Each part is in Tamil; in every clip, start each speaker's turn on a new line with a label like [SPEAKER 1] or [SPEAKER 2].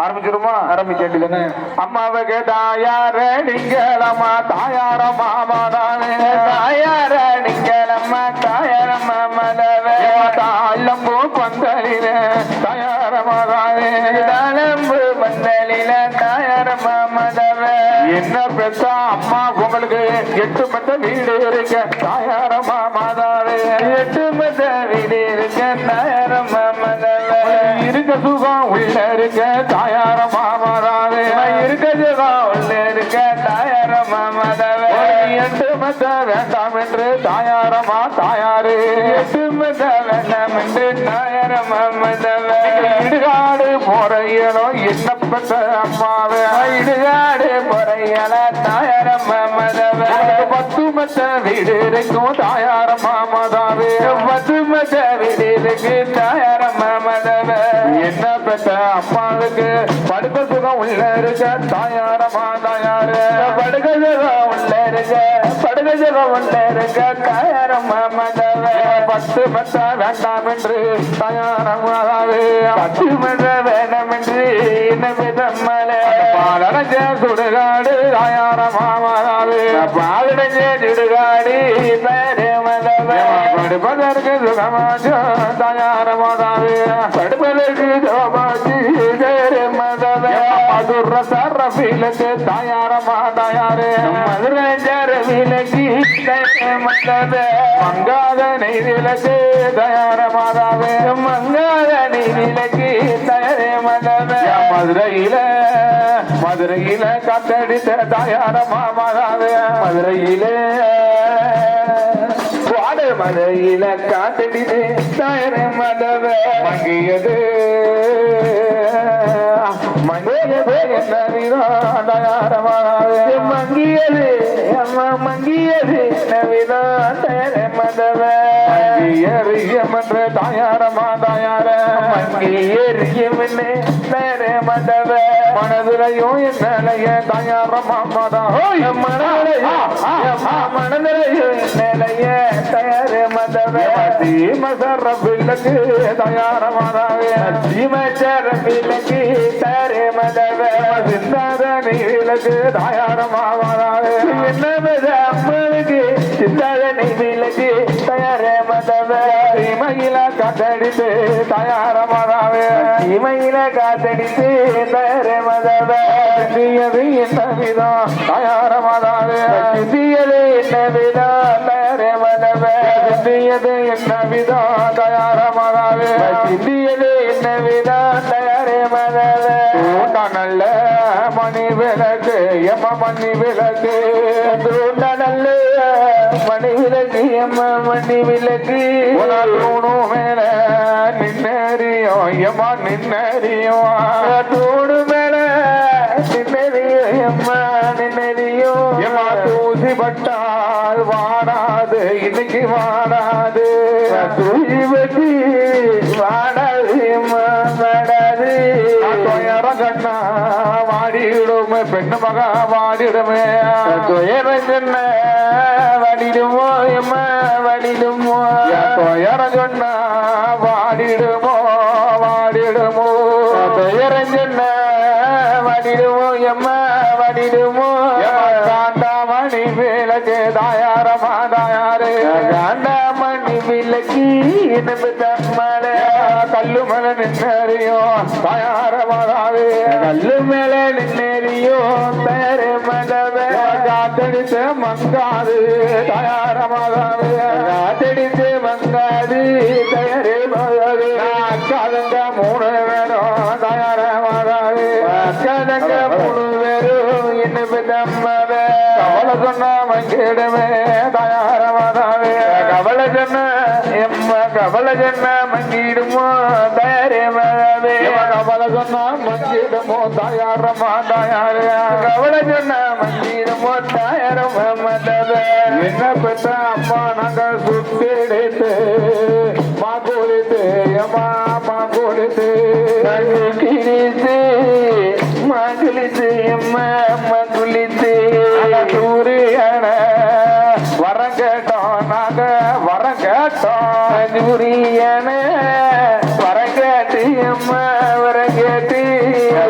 [SPEAKER 1] ஆரம்பிச்சிருமா? ஆரம்பிச்சேன். அம்மாவை கேட்டாயார நீங்களம்மா தாயார மாமாதானே தாயார நீங்களம்மா தாயார மாமதவே தாளம்பு பந்தலில தாயார மாதானே தாளம்பு பந்தலில தாயார மாமதவே என்ன பெத்தா அம்மா உங்களுக்கு 8 மெத்த வீடு இருக்க தாயார மாமாதாவே 8 மெத்த வீடு இருக்க தாயார மாமதவே இருக்க சுகம் உள்ள இருக்க தாயார மாமதாவே இருக்க சுகம் உள்ள இருக்க தாயார மாமதாவே 8 மெத்த வேண்டாம் என்று தாயாரமா தாயாரு 8 மெத்த வேண்டாம் என்று தாயார மாமதாவே இடுகாடு போறையலோ என்ன பெற்ற அம்மாவே இடுகாடு போறையல தாயார மாமதாவே 10 மெத்த வீடு இருக்கும் தாயார மாமதாவே 10 மெத்த வீடு இருக்கு தாயார மாமதாவே என்ன பெற்ற அம்மாவுக்கு படுக்க சுகம் உள்ள இருக்க தாயாரமா தாயாரு படுக்க சுகம் உள்ள இருக்க படுக்க சுகம் உள்ள இருக்க தாயாரமா மாதாவே 10 மெத்த வேண்டாம் என்று தாயாரமாதாவே 10 மெத்த வேண்டாம் என்று என்ன பாலடைஞ்ச சுடுகாடு தாயாரமா மாதாவே பாலடைஞ்ச சுடுகாடு தாயாரமாதாவே படுப்பதற்கு சுகமாச்சோ தாயாரமாதாவே படுப்பதற்கு சோபாச்சி மதவே மதுர சரவிலக்கு தாயாரமா தாயாரே மதுரை சரவிலக்கு மதவே மங்காத நெய்திலக்கு தயாரமாதாவே மங்காத நெய்திலக்கு தயாரே மதவே மதுரையில காத்தடித்த தாயாரமா மாதாவே மதுரையில காத்தடித்து தாயாரே மதவே மங்கியது மங்கியது அம்மா மங்கியது நவிதான் தயார மதவே மன்ற தாயாரமா தாயார மங்கியறியமில்லை தயார மதவே மனதிலையும் என்னைய தாயாரமா மதா மனதிலையும் என்னைய தயார மதவே சீமசர பிள்ளைக்கு தயாரமாதாவே சீமச்சர பிள்ளைக்கு தயாரே மதவே சிந்தாத நீவிலக்கு தாயாரமாவாதாவே என்ன அம்மனுக்கு சிந்தாத நீவிலக்கு தயாரே மதவே சீமையில காத்தடித்து தாயாரமாதாவே சீமையில காத்தடித்து தயாரே மதவே சிந்தியது என்ன விதம் தாயாரமாதாவே சிந்தியது என்ன விதம் தயாரே மதவே சிந்தியது என்ன விதம் தயாரமாதாவே சிந்தியது என்ன விதம் தயாரே மதவே நல்ல மணி விளக்கு எம்ம மணி விளக்கு நல்ல மணி விளக்கு எம்ம மணி விளக்கு தூணு மேல நின்னறியோ எம்மா நின்னறியோ தூணு மேல நின்னறியோ எம்மா நின்னறியோ எம்மா தூசி பட்டால் வாடாது இன்னைக்கு வாடாது தூசி பட்டி வாடாது எம்மா வாடாது கண்ணா வாடிடுமே பெண்ணு மகா வாடிடுமே துயரஞ்சொன்ன வாடிடுமோ எம்ம வாடிடுமோ துயரஞ்சொன்ன வாடிடுமோ வாடிடுமோ துயரஞ்சொன்ன வாடிடுமோ எம்ம வாடிடுமோ காண்டாமணி விளக்கு தாயாரமா தாயாரே காண்டாமணி விளக்கு இனிப்பு தம்மலே கல்லு மேல நின்னறியோ தாயாரமாதாவே கல்லு மேல நின்னறியோ பேரு மதவே காத்தடித்து மங்காது தாயாரமாதாவே காத்தடித்து மங்காது தயாரே மதவே அக்காதங்க 3 பேரும் தாயாரமாதாவே அக்காதங்க 3 பேரும் இனிப்பு தம்மவே கவலை சொன்னா மங்கிடுமே தாயாரமாதாவே கவலை சொன்ன எம்ம கவலை சொன்ன மங்கிடுமோ தயாரே மதவே கவலை சொன்னா மங்கிடுமோ தாயாரமா தாயாரே கவலை சொன்னா மங்கிடுமோ தாயாரமா மதவே என்ன பெற்ற அம்மா நாங்கள் சுத்திடுத்து மாகுளித்து எம்மா மாகுளித்து கிழித்து மகிழித்து எம்மா மகுளித்து சூரியன வரம் கேட்டோம் நாங்க வரம் கேட்டோம் சூரியன வரம் கேட்டு அம்மா வரம் கேட்டு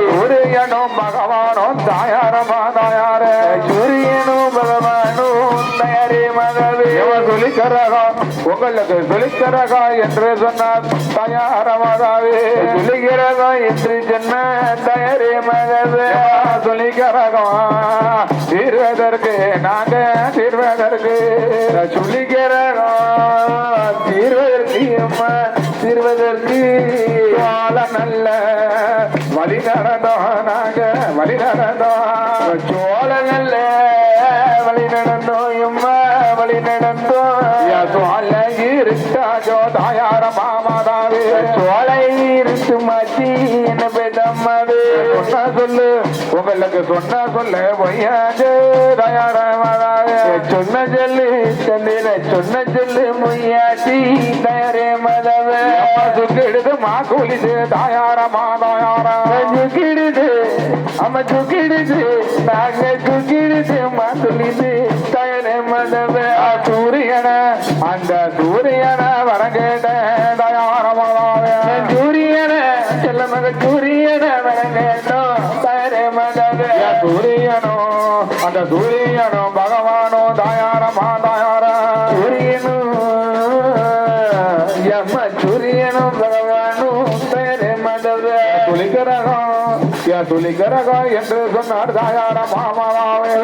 [SPEAKER 1] சூரியனும் பகவானும் தாயாரமா தாயார சூரியனும் பகவானும் தயாரே மதவே சொல்லிக்கிறகம் உங்களுக்கு சொல்லிக்கிறகம் என்று சொன்னார் தயாரமாதாவே சொல்லிக்கிறகம் என்று சொன்ன தயாரே மதவே சொல்லிக்கிறகம் தீர்வதற்கு நாங்க தீர்வதற்கு சொல்லிக்கிறகம் தீர்வதற்கு அம்மா தீர்வதற்கு நல்ல வழி நடந்தோம் நாங்க வழி நடந்தோம் சோழ நல்ல வழி நடந்தோம் எம்மா வழி நடந்தோம் சோழ இருக்காஜோ தாயார மாமாதாவே சோழ இருக்கு மாச்சி என்ன பேதம்மாவே சொன்ன சொல்லு உங்களுக்கு சொன்ன சொல்ல பொய்யாஜோ தாயார மாதாவே சொன்ன சொல்லு தந்தையில சொன்ன சொல்லு பொய்யாச்சி தயாரே மதவே சுக்கிடுது மா கூலிது தாயார மாதாயார சுக்கிடுது அம்மா சுக்கிடுது நாங்க சுக்கிடுது மா சொல்லிது தயாரே மதவே சூரியன அந்த சூரியன வரங்கேட்ட தயார மாதாவே சூரியன செல்ல மக சூரியன வரங்கேட்டோம் தயாரே மதவே சூரியனோ அந்த சூரியனோ பகவானோ தாயார மாதாயார சூரியனோ எம்ம சூரியனோ பகவானோ தயாரே மதவே துளிக்கிறகம் என்று சொன்னார் தாயார மாமாவே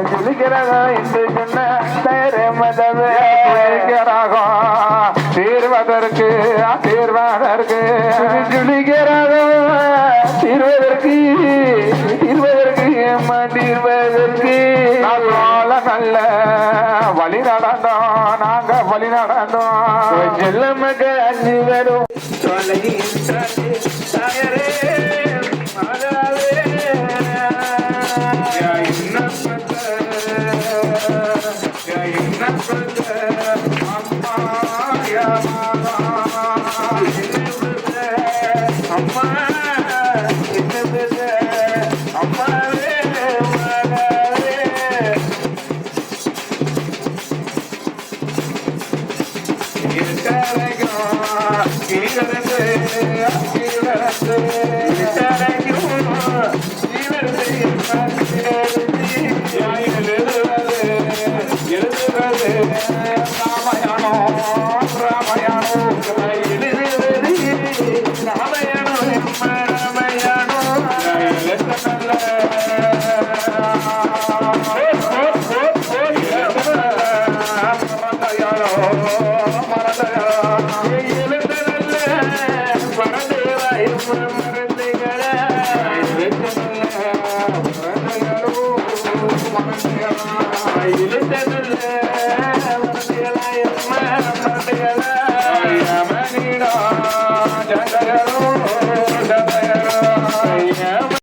[SPEAKER 1] துளிக்கிறகம் என்று சொன்ன தயாரே மதவே துளிக்கிறகம் தீர்வதற்கு தீர்வதற்கு துளிக்கிறகம் தீர்வதற்கு தீர்வதற்கு அம்மா தீர்வதற்கு நல்ல வழி நடந்தோம் நாங்க வழி நடந்தோம் செல்ல மக அஞ்சு வரும்
[SPEAKER 2] இழுத்ததில்லை